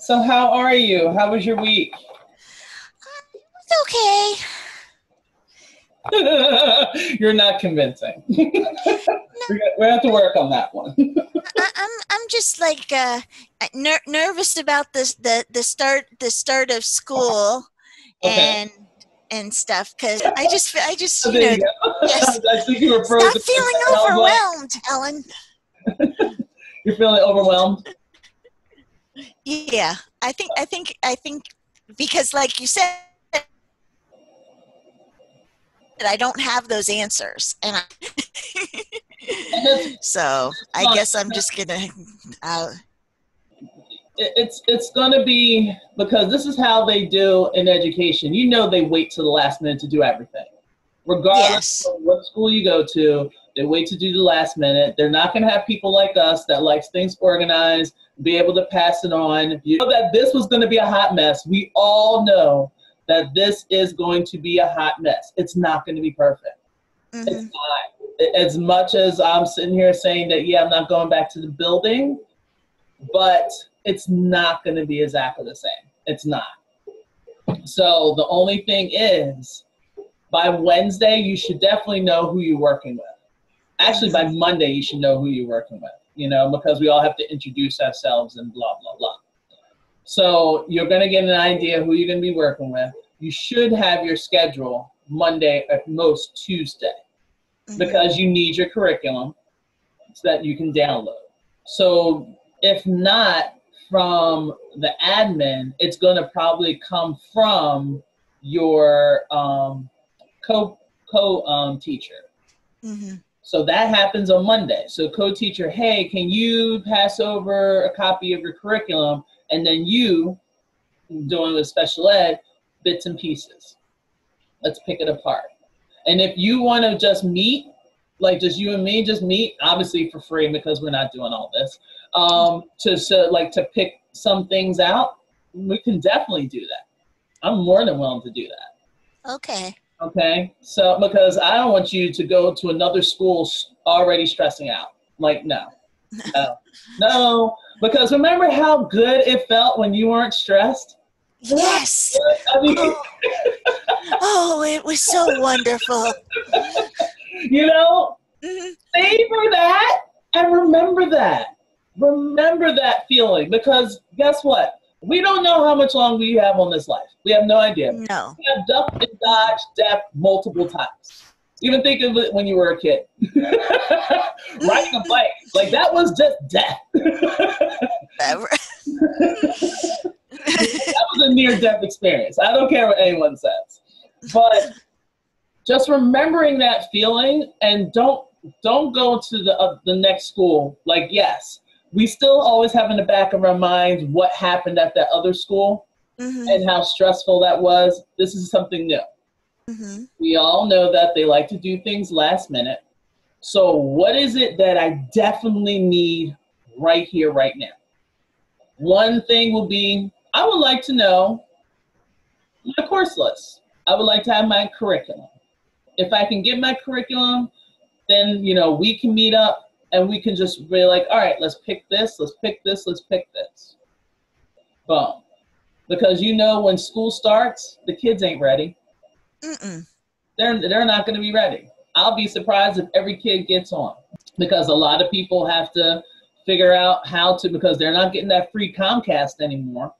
So how are you? How was your week? It's You're not convincing. okay. We have to work on that one. I'm just like nervous about the start of school Okay. and stuff because I just So there you go. yes, I think you were stop frozen. feeling I was like, overwhelmed, Ellen. you're feeling overwhelmed? Yeah, I think because like you said, I don't have those answers, and And it's so I fine. guess I'm just gonna. Uh, It's going to be because this is how they do in education. You know, they wait to the last minute to do everything, regardless yes, of what school you go to. They wait to do the last minute. They're not going to have people like us that likes things organized, be able to pass it on. You know that this was going to be a hot mess. We all know that this is going to be a hot mess. It's not going to be perfect. It's mm-hmm. not. As much as I'm sitting here saying that, yeah, I'm not going back to the building, but it's not going to be exactly the same. It's not. So the only thing is, by Wednesday, you should definitely know who you're working with. Actually, by Monday, you should know who you're working with, you know, because we all have to introduce ourselves and blah, blah, blah. So you're going to get an idea who you're going to be working with. You should have your schedule Monday, at most Tuesday, because you need your curriculum so that you can download. So if not from the admin, it's going to probably come from your co-teacher. Mm-hmm. So that happens on Monday. So co-teacher, hey, can you pass over a copy of your curriculum? And then you, doing with special ed, bits and pieces. Let's pick it apart. And if you want to just meet, like just you and me, just meet, obviously for free because we're not doing all this, to pick some things out, we can definitely do that. I'm more than willing to do that. Okay. Okay, so because I don't want you to go to another school already stressing out. Like, no, because remember how good it felt when you weren't stressed? Yes. I mean, Oh, it was so wonderful. you know, Mm-hmm. savor that and remember that. Remember that feeling because guess what? We don't know how much longer we have on this life. We have no idea. No. We have ducked and dodged death multiple times. Even think of it when you were a kid. Riding a bike, like that was just death. That was a near-death experience. I don't care what anyone says. But just remembering that feeling and don't go to the next school. Like, yes, we still always have in the back of our minds what happened at that other school and how stressful that was. This is something new. We all know that they like to do things last minute. So what is it that I definitely need right here, right now? One thing will be, I would like to know my course list. I would like to have my curriculum. If I can get my curriculum, then, you know, we can meet up and we can just be like, all right, let's pick this, let's pick this, let's pick this. Boom. Because you know when school starts, the kids ain't ready. They're not going to be ready. I'll be surprised if every kid gets on because a lot of people have to figure out how to, because they're not getting that free Comcast anymore.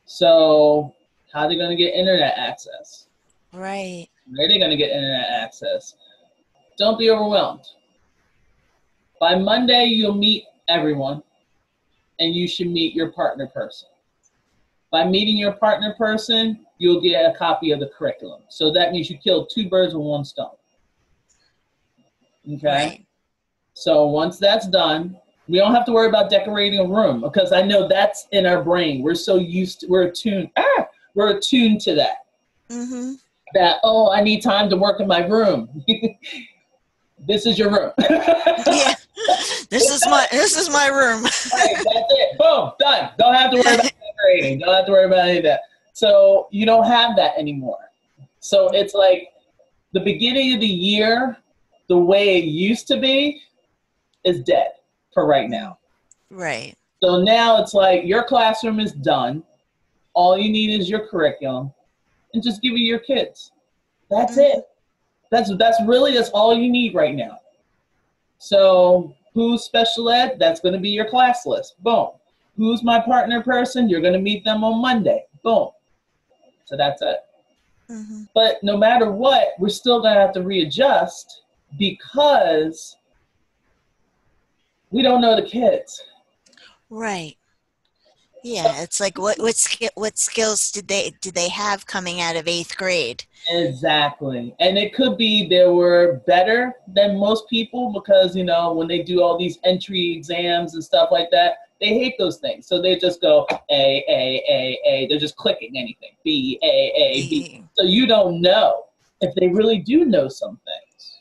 So how are they going to get internet access? Right. Where are they going to get internet access? Don't be overwhelmed. By Monday, you'll meet everyone, and you should meet your partner person. By meeting your partner person, you'll get a copy of the curriculum. So that means you killed two birds with one stone. Okay? Right. So once that's done, we don't have to worry about decorating a room because I know that's in our brain. We're so used to, we're attuned to that. That, oh, I need time to work in my room. This is your room. Yeah. This is my room. Right, that's it. Boom, done. Don't have to worry about decorating. Don't have to worry about any of that. So you don't have that anymore. So it's like the beginning of the year, the way it used to be, is dead for right now. Right. So now it's like your classroom is done. All you need is your curriculum, and just give it your kids. That's it. That's all you need right now. So who's special ed? That's going to be your class list. Boom. Who's my partner person? You're going to meet them on Monday. Boom. So that's it. Mm-hmm. But no matter what, we're still going to have to readjust because we don't know the kids. Right. Yeah, it's like what skills did they have coming out of 8th grade? Exactly. And it could be they were better than most people because, you know, when they do all these entry exams and stuff like that, they hate those things. So they just go A. They're just clicking anything. B, A, B. So you don't know if they really do know some things.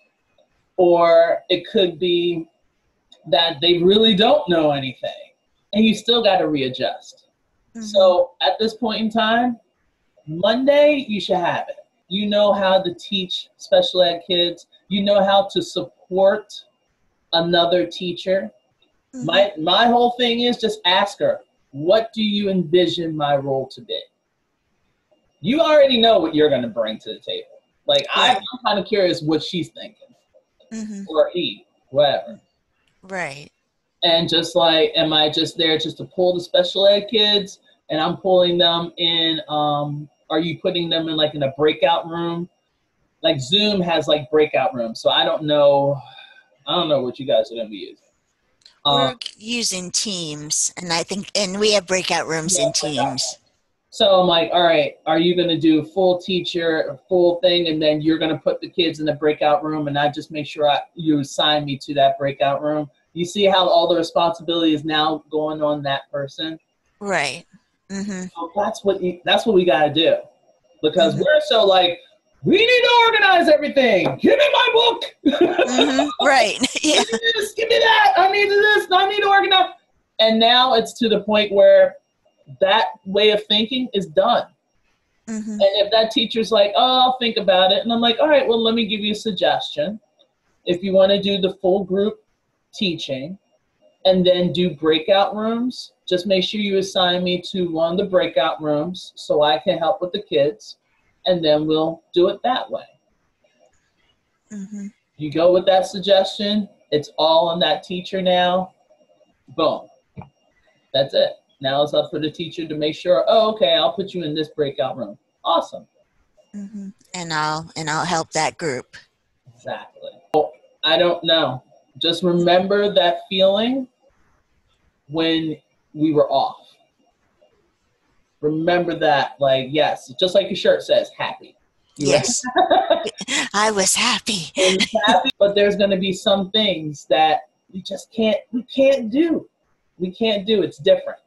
Or it could be that they really don't know anything. And you still got to readjust. Mm-hmm. So at this point in time, Monday, you should have it. You know how to teach special ed kids. You know how to support another teacher. Mm-hmm. My whole thing is just ask her, what do you envision my role to be? You already know what you're going to bring to the table. Like, right. I'm kind of curious what she's thinking. Mm-hmm. Or he, whatever. Right. And just like, am I just there just to pull the special ed kids and I'm pulling them in, are you putting them in like in a breakout room? Like Zoom has like breakout rooms. So I don't know what you guys are going to be using. We're using Teams, and we have breakout rooms in Teams. So I'm like, all right, are you going to do full teacher, full thing, and then you're going to put the kids in the breakout room and I just make sure you assign me to that breakout room? You see how all the responsibility is now going on that person? Right. Mm-hmm. So that's what we got to do. Because mm-hmm. we're so like, we need to organize everything. Give me my book. Mm-hmm. Right. Yeah. Give me this, give me that. I need this. I need to organize. And now it's to the point where that way of thinking is done. Mm-hmm. And if that teacher's like, oh, I'll think about it. And I'm like, all right, well, let me give you a suggestion. If you want to do the full group teaching and then do breakout rooms, just make sure you assign me to one of the breakout rooms so I can help with the kids. And then we'll do it that way. Mm-hmm. You go with that suggestion. It's all on that teacher now. Boom. That's it. Now it's up for the teacher to make sure, oh, okay, I'll put you in this breakout room. Awesome. Mm-hmm. And I'll help that group. Exactly. Well, I don't know. Just remember that feeling when we were off. Remember that, like, yes, just like your shirt says, happy. Yes. I was happy. Happy. But there's going to be some things that we can't do. We can't do. It's different.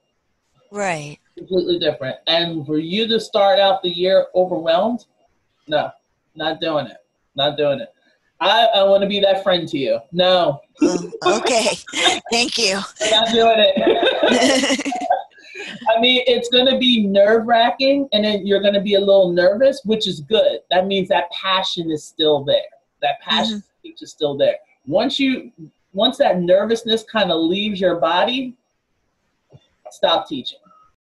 Right. Completely different. And for you to start out the year overwhelmed, no, not doing it. Not doing it. I want to be that friend to you. No. Okay. Thank you. Not doing it. I mean, it's going to be nerve-wracking, and then you're going to be a little nervous, which is good. That means that passion is still there. That passion mm-hmm. is still there. Once that nervousness kind of leaves your body, stop teaching.